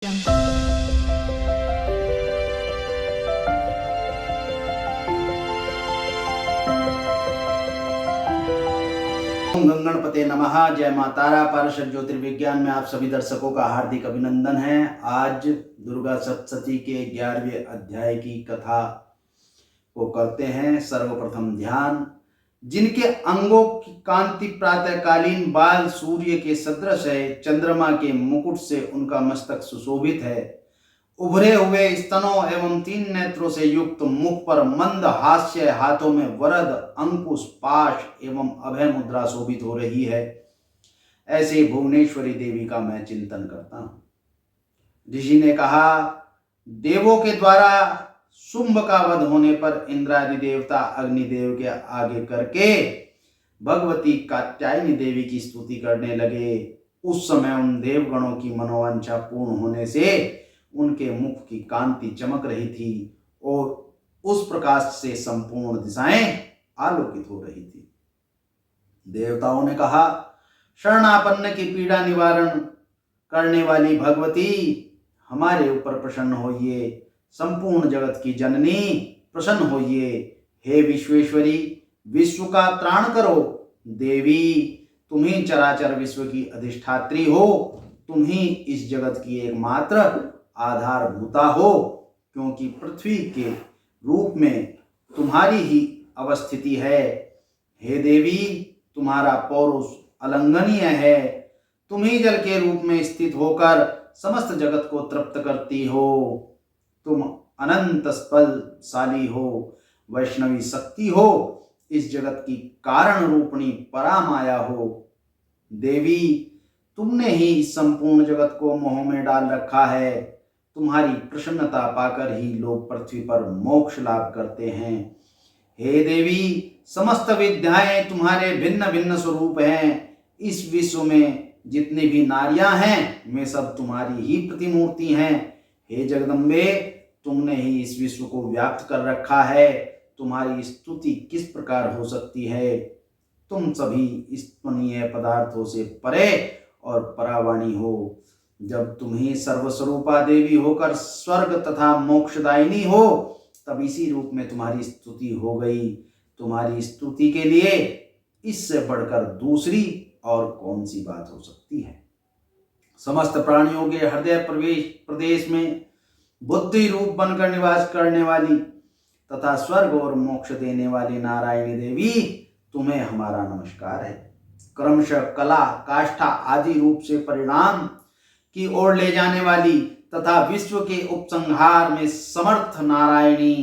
ओम गंगणपते नमः। जय मां तारा। पारशर ज्योतिर्विज्ञान में आप सभी दर्शकों का हार्दिक अभिनंदन है। आज दुर्गा सप्तशती के 11वें अध्याय की कथा को करते हैं। सर्वप्रथम ध्यान। जिनके अंगों की कांति प्रातःकालीन बाल सूर्य के सदृश है, चंद्रमा के मुकुट से उनका मस्तक सुशोभित है, उभरे हुए स्तनों एवं 3 नेत्रों से युक्त मुख पर मंद हास्य, हाथों में वरद अंकुश पाश एवं अभय मुद्रा शोभित हो रही है, ऐसे भुवनेश्वरी देवी का मैं चिंतन करता हूं। ऋषि ने कहा, देवों के द्वारा शुंभ का वध होने पर इंद्रादि देवता अग्निदेव के आगे करके भगवती कात्यायनी देवी की स्तुति करने लगे। उस समय उन देवगणों की मनोवांछा पूर्ण होने से उनके मुख की कांति चमक रही थी और उस प्रकाश से संपूर्ण दिशाएं आलोकित हो रही थी। देवताओं ने कहा, शरणापन्न की पीड़ा निवारण करने वाली भगवती, हमारे ऊपर प्रसन्न होइए। संपूर्ण जगत की जननी, प्रसन्न होइए। हे विश्वेश्वरी, विश्व का त्राण करो। देवी, तुम ही चराचर विश्व की अधिष्ठात्री हो। तुम ही इस जगत की एकमात्र आधारभूता हो, क्योंकि पृथ्वी के रूप में तुम्हारी ही अवस्थिति है। हे देवी, तुम्हारा पौरुष अलंघनीय है। तुम ही जल के रूप में स्थित होकर समस्त जगत को तृप्त करती हो। तुम अनंत बलशाली हो, वैष्णवी शक्ति हो, इस जगत की कारण रूपणी परामाया हो। देवी, तुमने ही इस संपूर्ण जगत को मोह में डाल रखा है। तुम्हारी प्रसन्नता पाकर ही लोग पृथ्वी पर मोक्ष लाभ करते हैं। हे देवी, समस्त विद्याएं तुम्हारे भिन्न भिन्न स्वरूप हैं। इस विश्व में जितनी भी नारियां हैं, वे सब तुम्हारी ही प्रतिमूर्ति हैं। हे जगदम्बे, तुमने ही इस विश्व को व्याप्त कर रखा है। तुम्हारी स्तुति किस प्रकार हो सकती है? तुम सभी स्तुनीय पदार्थों से परे और परावाणी हो। जब तुम ही सर्वस्वरूपा देवी होकर स्वर्ग तथा मोक्षदायिनी हो, तब इसी रूप में तुम्हारी स्तुति हो गई। तुम्हारी स्तुति के लिए इससे बढ़कर दूसरी और कौन सी बात हो सकती है? समस्त प्राणियों के हृदय प्रदेश में बुद्धि रूप बनकर निवास करने वाली तथा स्वर्ग और मोक्ष देने वाली नारायणी देवी, तुम्हें हमारा नमस्कार है। क्रमशः कला, काष्ठा आदि रूप से परिणाम की ओर ले जाने वाली तथा विश्व के उपसंहार में समर्थ नारायणी,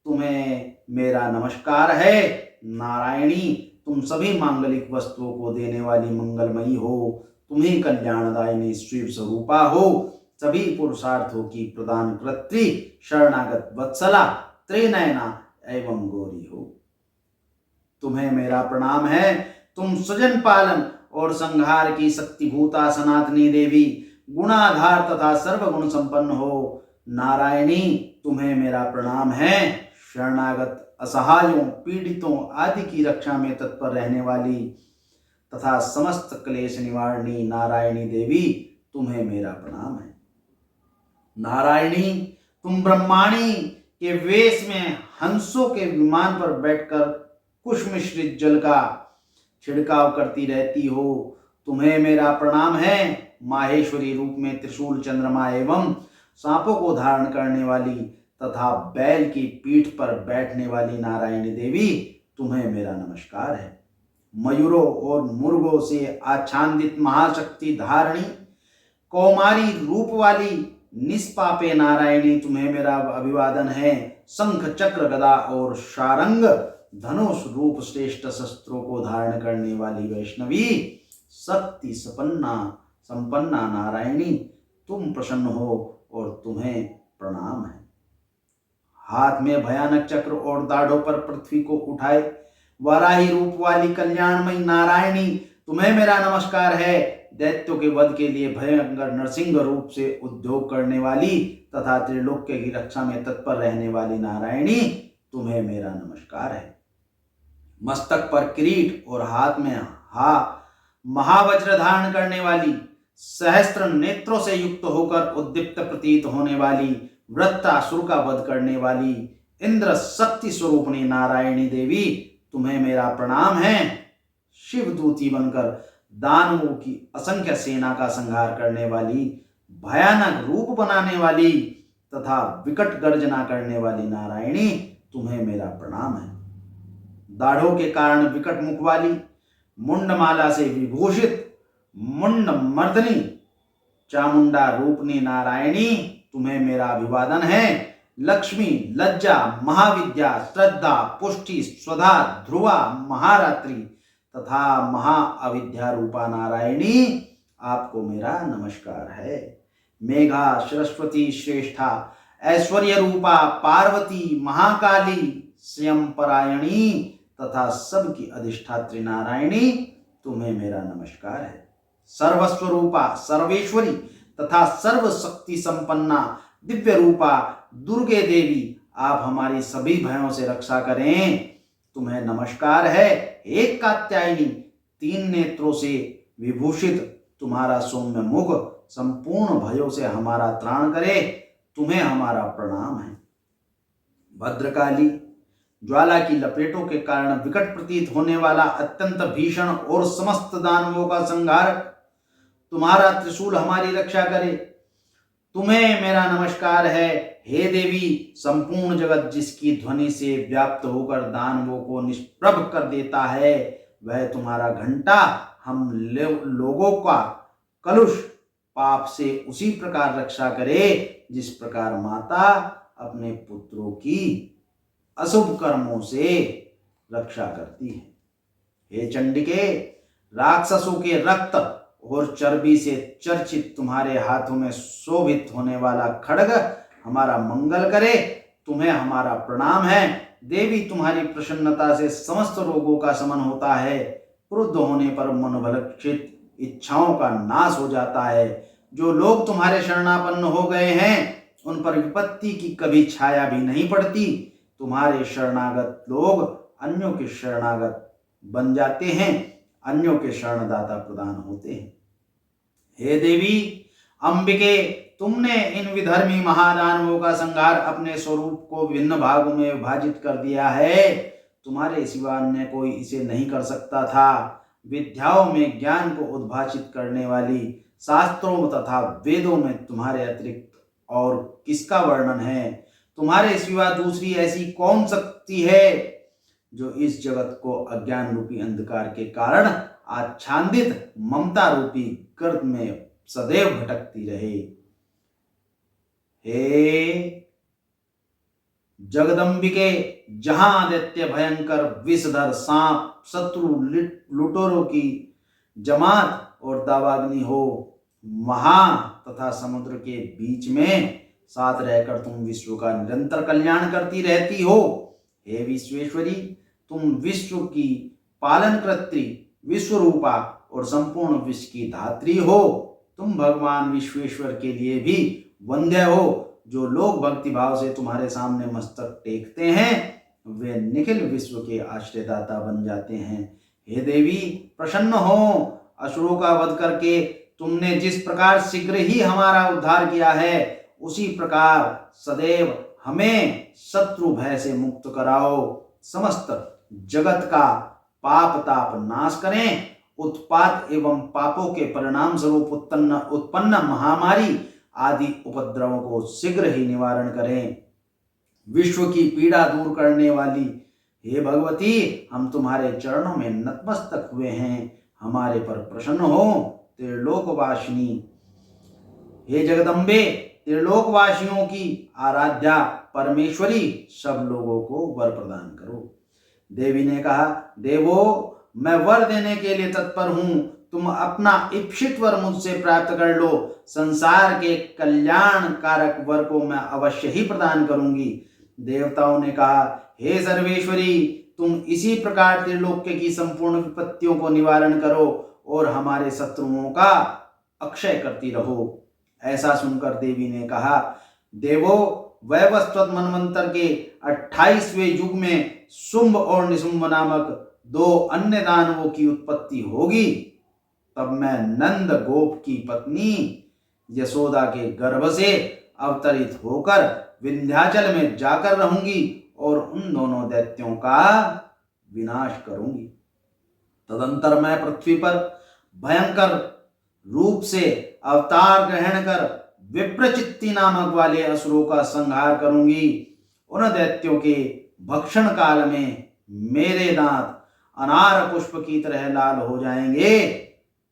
तुम्हें मेरा नमस्कार है। नारायणी, तुम सभी मांगलिक वस्तुओं को देने वाली मंगलमयी हो। तुम ही कल्याणदायिनी शिव स्वरूपा हो। सभी पुरुषार्थों की प्रदान कर्त्री, शरणागत वत्सला, त्रिनयना एवं गौरी हो। तुम्हें मेरा प्रणाम है। तुम सृजन पालन और संहार की शक्तिभूता सनातनी देवी, गुणाधार तथा सर्वगुण संपन्न हो। नारायणी, तुम्हें मेरा प्रणाम है। शरणागत, असहायों, पीड़ितों आदि की रक्षा में तत्पर रहने वाली तथा समस्त क्लेश निवारणी नारायणी देवी, तुम्हें मेरा प्रणाम है। नारायणी, तुम ब्रह्माणी के वेश में हंसों के विमान पर बैठकर कुश मिश्रित जल का छिड़काव करती रहती हो। तुम्हें मेरा प्रणाम है। माहेश्वरी रूप में त्रिशूल, चंद्रमा एवं सांपों को धारण करने वाली तथा बैल की पीठ पर बैठने वाली नारायणी देवी, तुम्हें मेरा नमस्कार है। मयूरों और मुर्गों से आच्छादित महाशक्ति धारणी कौमारी रूप वाली निष्पापे नारायणी, तुम्हें मेरा अभिवादन है। शंख, चक्र, गदा और शारंग धनुष रूप श्रेष्ठ शस्त्रों को धारण करने वाली वैष्णवी शक्ति संपन्ना नारायणी, तुम प्रसन्न हो और तुम्हें प्रणाम है। हाथ में भयानक चक्र और दाढ़ों पर पृथ्वी को उठाए वाराही रूप वाली कल्याणमयी नारायणी, तुम्हें मेरा नमस्कार है। दैत्यों के वध के लिए भयंकर नरसिंह रूप से उद्योग करने वाली तथा त्रिलोक्य की रक्षा में तत्पर रहने वाली नारायणी, तुम्हें मेरा नमस्कार है। मस्तक पर किरीट और हाथ में महावज्र धारण करने वाली सहस्त्र नेत्रों से युक्त होकर उद्दीप्त प्रतीत होने वाली वृत्रासुर का वध करने वाली इंद्र शक्ति स्वरूपणी नारायणी देवी, तुम्हें मेरा प्रणाम है। शिवदूती बनकर दानवों की असंख्य सेना का संहार करने वाली, भयानक रूप बनाने वाली तथा विकट गर्जना करने वाली नारायणी, तुम्हें मेरा प्रणाम है। दाढ़ों के कारण विकट मुख वाली, मुंडमाला से विभूषित मुंड मर्दनी चामुंडा रूपनी नारायणी, तुम्हें मेरा अभिवादन है। लक्ष्मी, लज्जा, महाविद्या, श्रद्धा, पुष्टि, स्वधा, ध्रुवा, महारात्रि तथा महाअविद्या रूपा नारायणी, आपको मेरा नमस्कार है। मेघा, सरस्वती, श्रेष्ठा, ऐश्वर्य रूपा पार्वती, महाकाली, स्वयं परायणी तथा सबकी अधिष्ठात्री नारायणी, तुम्हें मेरा नमस्कार है। सर्वस्वरूपा, सर्वेश्वरी तथा सर्व शक्ति संपन्ना दिव्य रूपा दुर्गे देवी, आप हमारी सभी भयों से रक्षा करें, तुम्हें नमस्कार है। एक कात्यायनी, तीन नेत्रों से विभूषित तुम्हारा सौम्य मुख संपूर्ण भयों से हमारा त्राण करे, तुम्हें हमारा प्रणाम है। भद्रकाली, ज्वाला की लपेटों के कारण विकट प्रतीत होने वाला अत्यंत भीषण और समस्त दानवों का संहारक, तुम्हारा त्रिशूल हमारी रक्षा करे, तुम्हें मेरा नमस्कार है। हे देवी, संपूर्ण जगत जिसकी ध्वनि से व्याप्त होकर दानवों को निष्प्रभ कर देता है, वह तुम्हारा घंटा हम लोगों का कलुष पाप से उसी प्रकार रक्षा करे जिस प्रकार माता अपने पुत्रों की अशुभ कर्मों से रक्षा करती है। हे चंडिके, राक्षसों के रक्त और चर्बी से चर्चित तुम्हारे हाथों में शोभित होने वाला खड्ग हमारा मंगल करे, तुम्हें हमारा प्रणाम है। देवी, तुम्हारी प्रसन्नता से समस्त रोगों का शमन होता है, क्रुद्ध होने पर मनोभलक्षित इच्छाओं का नाश हो जाता है। जो लोग तुम्हारे शरणापन्न हो गए हैं, उन पर विपत्ति की कभी छाया भी नहीं पड़ती। तुम्हारे शरणागत लोग अन्यों के शरणागत बन जाते हैं, अन्यों के शरणदाता प्रदान होते हैं। हे देवी अंबिके, तुमने इन विधर्मी महादानवों का संहार अपने स्वरूप को विभिन्न भागों में विभाजित कर दिया है, तुम्हारे सिवा अन्य कोई इसे नहीं कर सकता था। विद्याओं में ज्ञान को उद्भाषित करने वाली, शास्त्रों तथा वेदों में तुम्हारे अतिरिक्त और किसका वर्णन है? तुम्हारे सिवा दूसरी ऐसी कौन शक्ति है जो इस जगत को अज्ञान रूपी अंधकार के कारण आच्छादित ममता रूपी गर्त में सदैव भटकती रहे। हे जगदम्बिके, जहां आदित्य भयंकर विषधर सांप, शत्रु लुटेरों की जमात और दावाग्नि हो, महा तथा समुद्र के बीच में साथ रहकर तुम विश्व का निरंतर कल्याण करती रहती हो। हे विश्वेश्वरी, तुम विश्व की पालनकर्त्री, विश्वरूपा और संपूर्ण विश्व की धात्री हो। तुम भगवान विश्वेश्वर के लिए भी वंद्य हो। जो लोग भक्ति भाव से तुम्हारे सामने मस्तक टेकते हैं, वे निखिल विश्व के आश्रयदाता बन जाते हैं। हे देवी, प्रसन्न हो। असुरों का वध करके तुमने जिस प्रकार शीघ्र ही हमारा उद्धार किया है, उसी प्रकार सदैव हमें शत्रु भय से मुक्त कराओ। समस्त जगत का पाप ताप नाश करें। उत्पात एवं पापों के परिणाम स्वरूप उत्पन्न महामारी आदि उपद्रवों को शीघ्र ही निवारण करें। विश्व की पीड़ा दूर करने वाली हे भगवती, हम तुम्हारे चरणों में नतमस्तक हुए हैं, हमारे पर प्रसन्न हो। त्रिलोकवासिनी, हे जगदम्बे, त्रिलोकवासियों की आराध्या परमेश्वरी, सब लोगों को वर प्रदान करो। देवी ने कहा, देवो, मैं वर देने के लिए तत्पर हूं। तुम अपना इप्सित वर मुझसे प्राप्त कर लो। संसार के कल्याण कारक वर को मैं अवश्य ही प्रदान करूंगी। देवताओं ने कहा, हे सर्वेश्वरी, तुम इसी प्रकार त्रिलोक्य की संपूर्ण विपत्तियों को निवारण करो और हमारे शत्रुओं का अक्षय करती रहो। ऐसा सुनकर देवी ने कहा, देवो, वैवस्वत मनवंतर के 28वें युग में शुंभ और निशुंभ नामक 2 अन्य दानवों की उत्पत्ति होगी। तब मैं नंद गोप की पत्नी यशोदा के गर्भ से अवतरित होकर विंध्याचल में जाकर रहूंगी और उन दोनों दैत्यों का विनाश करूंगी। तदंतर मैं पृथ्वी पर भयंकर रूप से अवतार ग्रहण कर विप्रचित्ति नामक वाले असुरों का संहार करूंगी। उन दैत्यों के भक्षण काल में मेरे दांत अनार पुष्प की तरह लाल हो जाएंगे।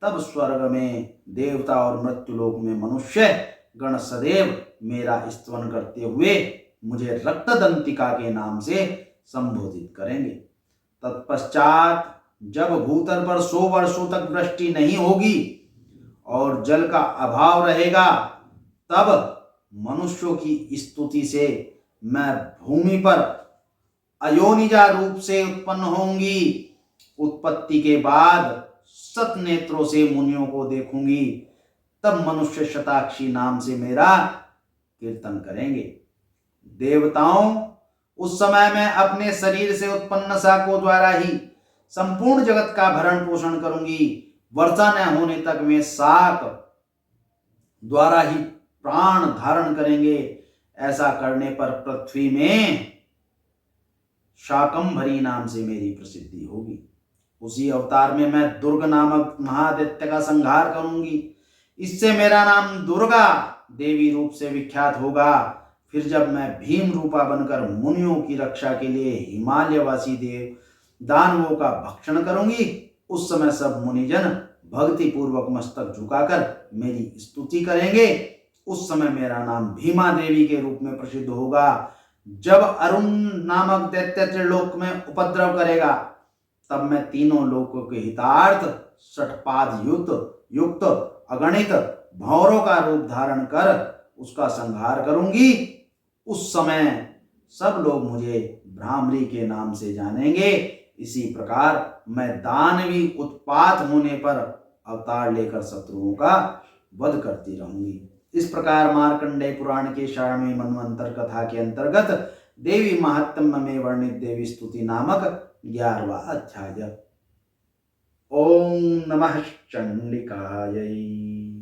तब स्वर्ग में देवता और मृत्युलोक में मनुष्य गण सदैव मेरा स्तवन करते हुए मुझे रक्तदंतिका के नाम से संबोधित करेंगे। तत्पश्चात जब भूतल पर 100 वर्षों तक वृष्टि नहीं होगी और जल का अभाव रहेगा, तब मनुष्यों की स्तुति से मैं भूमि पर अयोनिजा रूप से उत्पन्न होंगी। उत्पत्ति के बाद 7 नेत्रों से मुनियों को देखूंगी। तब मनुष्य शताक्षी नाम से मेरा कीर्तन करेंगे। देवताओं, उस समय मैं अपने शरीर से उत्पन्न शाखों द्वारा ही संपूर्ण जगत का भरण पोषण करूंगी। वर्षा न होने तक वे शाक द्वारा ही प्राण धारण करेंगे। ऐसा करने पर पृथ्वी में शाकंभरी नाम से मेरी प्रसिद्धि होगी। उसी अवतार में मैं दुर्ग नामक महादैत्य का संहार करूंगी। इससे मेरा नाम दुर्गा देवी रूप से विख्यात होगा। फिर जब मैं भीम रूपा बनकर मुनियों की रक्षा के लिए हिमालयवासी देव दानवों का भक्षण करूंगी, उस समय सब मुनिजन भक्ति पूर्वक मस्तक झुकाकर मेरी स्तुति करेंगे। उस समय मेरा नाम भीमा देवी के रूप में प्रसिद्ध होगा। जब अरुण नामक दैत्य त्रिलोक में उपद्रव करेगा, तब मैं तीनों लोकों के हितार्थ षटपाद युक्त अगणित भौरों का रूप धारण कर उसका संहार करूंगी। उस समय सब लोग मुझे भ्रामरी के नाम से जानेंगे। इसी प्रकार मैं दानवी उत्पात होने पर अवतार लेकर शत्रुओं का वध करती रहूंगी। इस प्रकार मार्कंडेय पुराण के 6वें मनवंतर कथा के अंतर्गत देवी महात्म्य में वर्णित देवी स्तुति नामक 11वां अध्याय। ओम नमः चंडिकायै।